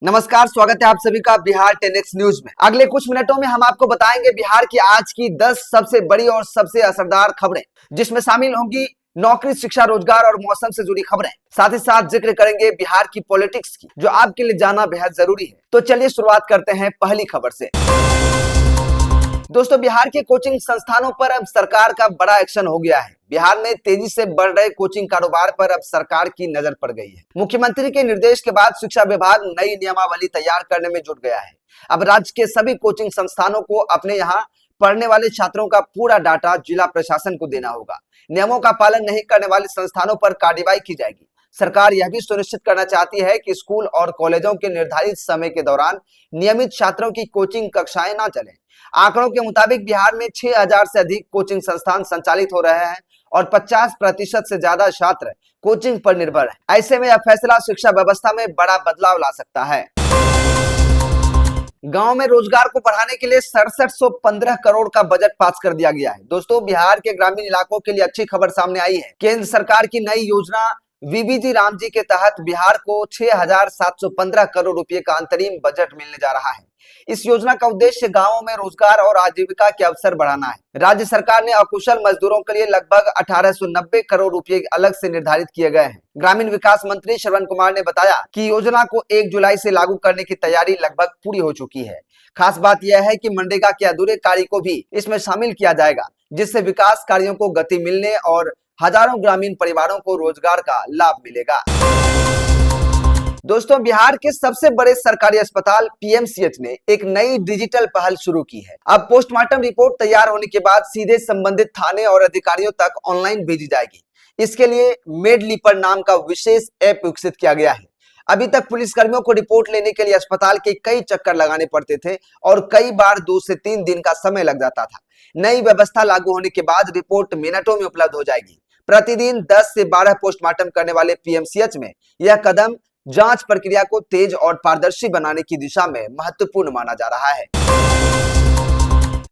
नमस्कार, स्वागत है आप सभी का बिहार 10x न्यूज में। अगले कुछ मिनटों में हम आपको बताएंगे बिहार की आज की 10 सबसे बड़ी और सबसे असरदार खबरें, जिसमें शामिल होंगी नौकरी, शिक्षा, रोजगार और मौसम से जुड़ी खबरें। साथ ही साथ जिक्र करेंगे बिहार की पॉलिटिक्स की, जो आपके लिए जानना बेहद जरूरी है। तो चलिए शुरुआत करते हैं पहली खबर से। दोस्तों, बिहार के कोचिंग संस्थानों पर अब सरकार का बड़ा एक्शन हो गया है। बिहार में तेजी से बढ़ रहे कोचिंग कारोबार पर अब सरकार की नजर पड़ गई है। मुख्यमंत्री के निर्देश के बाद शिक्षा विभाग नई नियमावली तैयार करने में जुट गया है। अब राज्य के सभी कोचिंग संस्थानों को अपने यहाँ पढ़ने वाले छात्रों का पूरा डाटा जिला प्रशासन को देना होगा। नियमों का पालन नहीं करने वाले संस्थानों पर कार्रवाई की जाएगी। सरकार यह भी सुनिश्चित करना चाहती है कि स्कूल और कॉलेजों के निर्धारित समय के दौरान नियमित छात्रों की कोचिंग कक्षाएं न चलें। आंकड़ों के मुताबिक बिहार में 6,000 से अधिक कोचिंग संस्थान संचालित हो रहे हैं और 50% से ज्यादा छात्र कोचिंग पर निर्भर हैं। ऐसे में यह फैसला शिक्षा व्यवस्था में बड़ा बदलाव ला सकता है। गांव में रोजगार को बढ़ाने के लिए 6715 करोड़ का बजट पास कर दिया गया है। दोस्तों, बिहार के ग्रामीण इलाकों के लिए अच्छी खबर सामने आई है। केंद्र सरकार की नई योजना वीबीजी रामजी के तहत बिहार को 6,715 करोड़ रुपए का अंतरिम बजट मिलने जा रहा है। इस योजना का उद्देश्य गांवों में रोजगार और आजीविका के अवसर बढ़ाना है। राज्य सरकार ने अकुशल मजदूरों के लिए लगभग 1890 करोड़ रुपए अलग से निर्धारित किए गए हैं। ग्रामीण विकास मंत्री श्रवण कुमार ने बताया कि योजना को 1 जुलाई से लागू करने की तैयारी लगभग पूरी हो चुकी है। खास बात यह है कि मनरेगा के अधूरे कार्य को भी इसमें शामिल किया जाएगा, जिससे विकास कार्यों को गति मिलने और हजारों ग्रामीण परिवारों को रोजगार का लाभ मिलेगा। दोस्तों, बिहार के सबसे बड़े सरकारी अस्पताल पीएमसीएच ने एक नई डिजिटल पहल शुरू की है। अब पोस्टमार्टम रिपोर्ट तैयार होने के बाद सीधे संबंधित थाने और अधिकारियों तक ऑनलाइन भेजी जाएगी। इसके लिए मेडलीपर नाम का विशेष ऐप विकसित किया गया है। अभी तक पुलिसकर्मियों को रिपोर्ट लेने के लिए अस्पताल के कई चक्कर लगाने पड़ते थे और कई बार 2 से 3 दिन का समय लग जाता था। नई व्यवस्था लागू होने के बाद रिपोर्ट मिनटों में उपलब्ध हो जाएगी। प्रतिदिन 10 से 12 पोस्टमार्टम करने वाले पीएमसीएच में यह कदम जांच प्रक्रिया को तेज और पारदर्शी बनाने की दिशा में महत्वपूर्ण माना जा रहा है।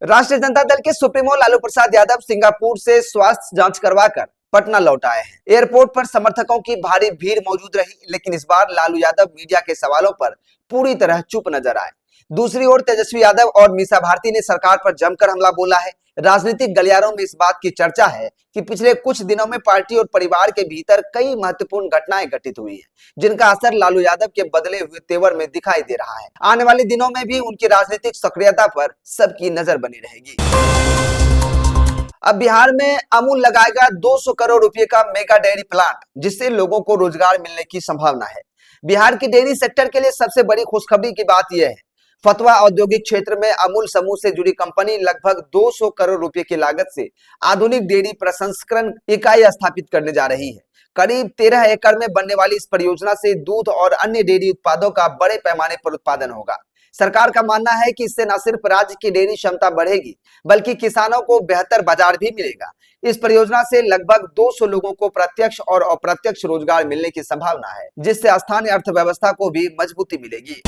राष्ट्रीय जनता दल के सुप्रीमो लालू प्रसाद यादव सिंगापुर से स्वास्थ्य जांच करवाकर पटना लौट आए हैं। एयरपोर्ट पर समर्थकों की भारी भीड़ मौजूद रही, लेकिन इस बार लालू यादव मीडिया के सवालों पर पूरी तरह चुप नजर आए। दूसरी ओर तेजस्वी यादव और मीसा भारती ने सरकार पर जमकर हमला बोला है। राजनीतिक गलियारों में इस बात की चर्चा है कि पिछले कुछ दिनों में पार्टी और परिवार के भीतर कई महत्वपूर्ण घटनाएं घटित हुई हैं, जिनका असर लालू यादव के बदले हुए तेवर में दिखाई दे रहा है। आने वाले दिनों में भी उनकी राजनीतिक सक्रियता पर सबकी नजर बनी रहेगी। अब बिहार में अमूल लगाएगा 200 करोड़ रुपए का मेगा डेयरी प्लांट, जिससे लोगों को रोजगार मिलने की संभावना है। बिहार की डेयरी सेक्टर के लिए सबसे बड़ी खुशखबरी की बात यह है, फतवा औद्योगिक क्षेत्र में अमूल समूह से जुड़ी कंपनी लगभग 200 करोड़ रुपए की लागत से आधुनिक डेयरी प्रसंस्करण इकाई स्थापित करने जा रही है। करीब 13 एकड़ में बनने वाली इस परियोजना से दूध और अन्य डेयरी उत्पादों का बड़े पैमाने पर उत्पादन होगा। सरकार का मानना है कि इससे न सिर्फ राज्य की डेयरी क्षमता बढ़ेगी, बल्कि किसानों को बेहतर बाजार भी मिलेगा। इस परियोजना से लगभग 200 लोगों को प्रत्यक्ष और अप्रत्यक्ष रोजगार मिलने की संभावना है, जिससे स्थानीय अर्थव्यवस्था को भी मजबूती मिलेगी।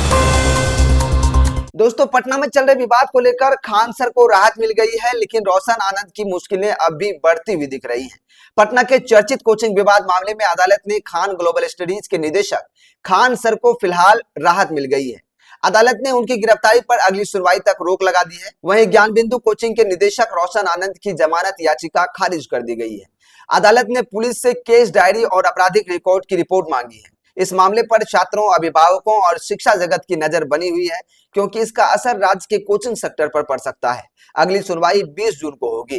दोस्तों, पटना में चल रहे विवाद को लेकर खान सर को राहत मिल गई है, लेकिन रोशन आनंद की मुश्किलें अब भी बढ़ती हुई दिख रही हैं। पटना के चर्चित कोचिंग विवाद मामले में अदालत ने खान ग्लोबल स्टडीज के निदेशक खान सर को फिलहाल राहत मिल गई है। अदालत ने उनकी गिरफ्तारी पर अगली सुनवाई तक रोक लगा दी है। वहीं ज्ञान बिंदु कोचिंग के निदेशक रोशन आनंद की जमानत याचिका खारिज कर दी गई है। अदालत ने पुलिस से केस डायरी और आपराधिक रिकॉर्ड की रिपोर्ट मांगी है। इस मामले पर छात्रों, अभिभावकों और शिक्षा जगत की नजर बनी हुई है, क्योंकि इसका असर राज्य के कोचिंग सेक्टर पर पड़ सकता है। अगली सुनवाई 20 जून को होगी।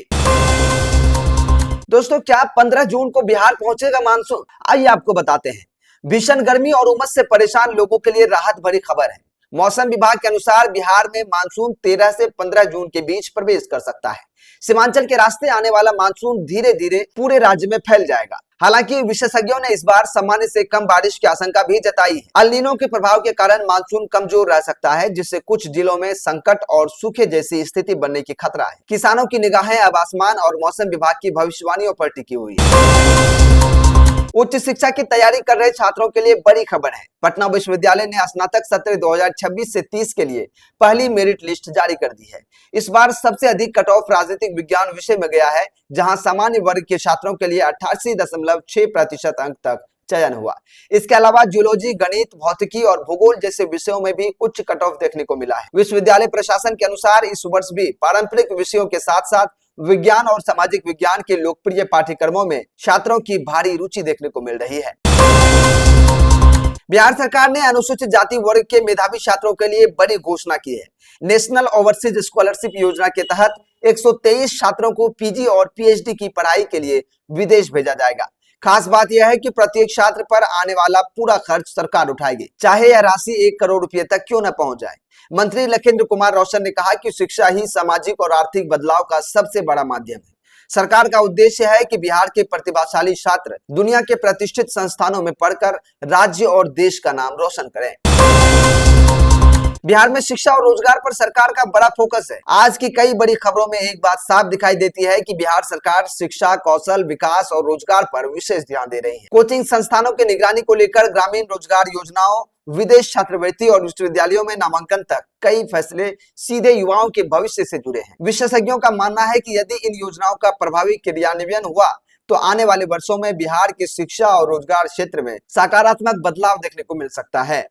दोस्तों, क्या 15 जून को बिहार पहुंचेगा मानसून? आइए आपको बताते हैं। भीषण गर्मी और उमस से परेशान लोगों के लिए राहत भरी खबर है। मौसम विभाग के अनुसार बिहार में मानसून 13 से 15 जून के बीच प्रवेश कर सकता है। सीमांचल के रास्ते आने वाला मानसून धीरे धीरे पूरे राज्य में फैल जाएगा। हालांकि विशेषज्ञों ने इस बार सामान्य से कम बारिश की आशंका भी जताई है। अल नीनो के प्रभाव के कारण मानसून कमजोर रह सकता है, जिससे कुछ जिलों में संकट और सूखे जैसी स्थिति बनने की खतरा है। किसानों की निगाहें अब आसमान और मौसम विभाग की भविष्यवाणियों पर टिकी हुई है। उच्च शिक्षा की तैयारी कर रहे छात्रों के लिए बड़ी खबर है। पटना विश्वविद्यालय ने स्नातक सत्र 2026 से 30 के लिए पहली मेरिट लिस्ट जारी कर दी है। इस बार सबसे अधिक कट ऑफ राजनीतिक विज्ञान विषय में गया है, जहां सामान्य वर्ग के छात्रों के लिए 88.6% अंक तक चयन हुआ। इसके अलावा जूलॉजी, गणित, भौतिकी और भूगोल जैसे विषयों में भी उच्च कट ऑफ देखने को मिला है। विश्वविद्यालय प्रशासन के अनुसार इस वर्ष भी पारंपरिक विषयों के साथ साथ विज्ञान और सामाजिक विज्ञान के लोकप्रिय पाठ्यक्रमों में छात्रों की भारी रुचि देखने को मिल रही है। बिहार सरकार ने अनुसूचित जाति वर्ग के मेधावी छात्रों के लिए बड़ी घोषणा की है। नेशनल ओवरसीज स्कॉलरशिप योजना के तहत 123 छात्रों को पीजी और पीएचडी की पढ़ाई के लिए विदेश भेजा जाएगा। खास बात यह है कि प्रत्येक छात्र पर आने वाला पूरा खर्च सरकार उठाएगी, चाहे यह राशि 1 करोड़ रुपए तक क्यों न पहुंच जाए। मंत्री लखिंद्र कुमार रोशन ने कहा कि शिक्षा ही सामाजिक और आर्थिक बदलाव का सबसे बड़ा माध्यम है। सरकार का उद्देश्य है कि बिहार के प्रतिभाशाली छात्र दुनिया के प्रतिष्ठित संस्थानों में पढ़कर राज्य और देश का नाम रोशन करें। बिहार में शिक्षा और रोजगार पर सरकार का बड़ा फोकस है। आज की कई बड़ी खबरों में एक बात साफ दिखाई देती है कि बिहार सरकार शिक्षा, कौशल विकास और रोजगार पर विशेष ध्यान दे रही है। कोचिंग संस्थानों की निगरानी को लेकर ग्रामीण रोजगार योजनाओं, विदेश छात्रवृत्ति और विश्वविद्यालयों में नामांकन तक कई फैसले सीधे युवाओं के भविष्य से जुड़े हैं। विशेषज्ञों का मानना है कि यदि इन योजनाओं का प्रभावी क्रियान्वयन हुआ तो आने वाले वर्षों में बिहार के शिक्षा और रोजगार क्षेत्र में सकारात्मक बदलाव देखने को मिल सकता है।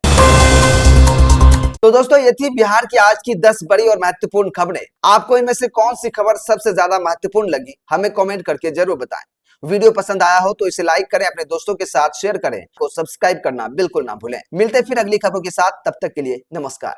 तो दोस्तों, ये थी बिहार की आज की 10 बड़ी और महत्वपूर्ण खबरें। आपको इनमें से कौन सी खबर सबसे ज्यादा महत्वपूर्ण लगी, हमें कमेंट करके जरूर बताएं। वीडियो पसंद आया हो तो इसे लाइक करें, अपने दोस्तों के साथ शेयर करें, को सब्सक्राइब करना बिल्कुल ना भूलें। मिलते फिर अगली खबरों के साथ, तब तक के लिए नमस्कार।